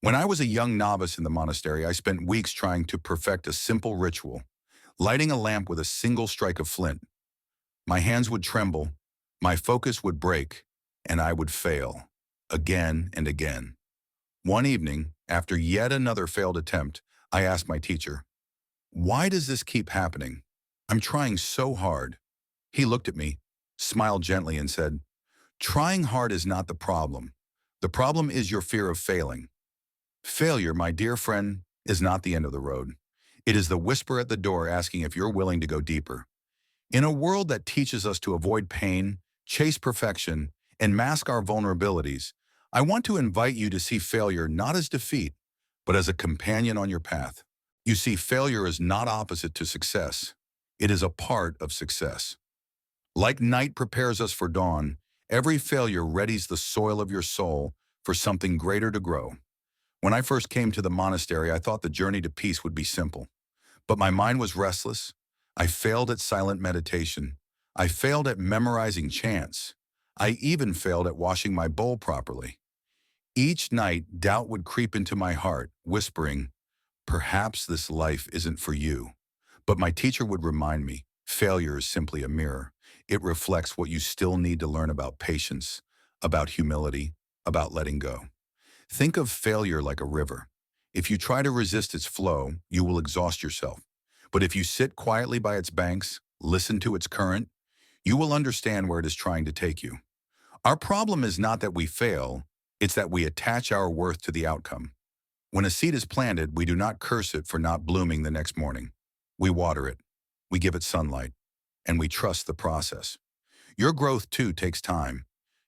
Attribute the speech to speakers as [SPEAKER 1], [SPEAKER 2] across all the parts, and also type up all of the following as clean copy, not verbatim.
[SPEAKER 1] When I was a young novice in the monastery, I spent weeks trying to perfect a simple ritual, lighting a lamp with a single strike of flint. My hands would tremble, my focus would break, and I would fail, again and again. One evening, after yet another failed attempt, I asked my teacher, "Why does this keep happening? I'm trying so hard." He looked at me, smiled gently, and said, "Trying hard is not the problem. The problem is your fear of failing. Failure, my dear friend, is not the end of the road. It is the whisper at the door asking if you're willing to go deeper. In a world that teaches us to avoid pain, chase perfection, and mask our vulnerabilities, I want to invite you to see failure not as defeat, but as a companion on your path. You see, failure is not opposite to success. It is a part of success. Like night prepares us for dawn, every failure readies the soil of your soul for something greater to grow. When I first came to the monastery, I thought the journey to peace would be simple. But my mind was restless. I failed at silent meditation. I failed at memorizing chants. I even failed at washing my bowl properly. Each night, doubt would creep into my heart, whispering, "Perhaps this life isn't for you." But my teacher would remind me, failure is simply a mirror. It reflects what you still need to learn about patience, about humility, about letting go. Think of failure like a river. If you try to resist its flow, you will exhaust yourself. But if you sit quietly by its banks, listen to its current, you will understand where it is trying to take you. Our problem is not that we fail, it's that we attach our worth to the outcome. When a seed is planted, we do not curse it for not blooming the next morning. We water it, we give it sunlight, and we trust the process. Your growth, too, takes time.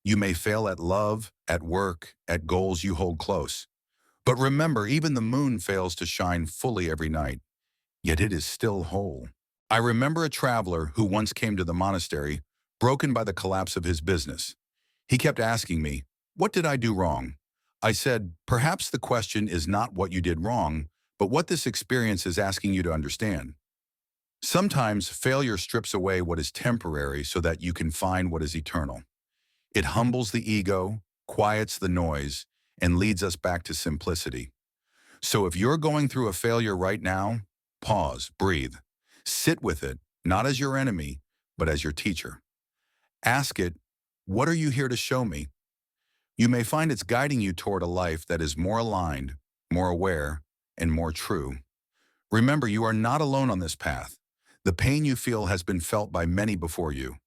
[SPEAKER 1] You may fail at love, at work, at goals you hold close. But remember, even the moon fails to shine fully every night, yet it is still whole. I remember a traveler who once came to the monastery, broken by the collapse of his business. He kept asking me, "What did I do wrong?" I said, "Perhaps the question is not what you did wrong, but what this experience is asking you to understand." Sometimes failure strips away what is temporary so that you can find what is eternal. It humbles the ego, quiets the noise, and leads us back to simplicity. So if you're going through a failure right now, pause, breathe. Sit with it, not as your enemy, but as your teacher. Ask it, "What are you here to show me?" You may find it's guiding you toward a life that is more aligned, more aware, and more true. Remember, you are not alone on this path. The pain you feel has been felt by many before you.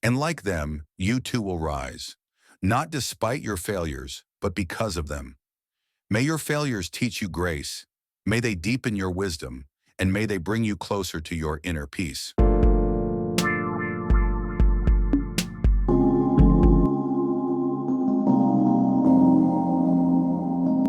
[SPEAKER 1] And like them, you too will rise. Not despite your failures, but because of them. May your failures teach you grace. May they deepen your wisdom. And may they bring you closer to your inner peace.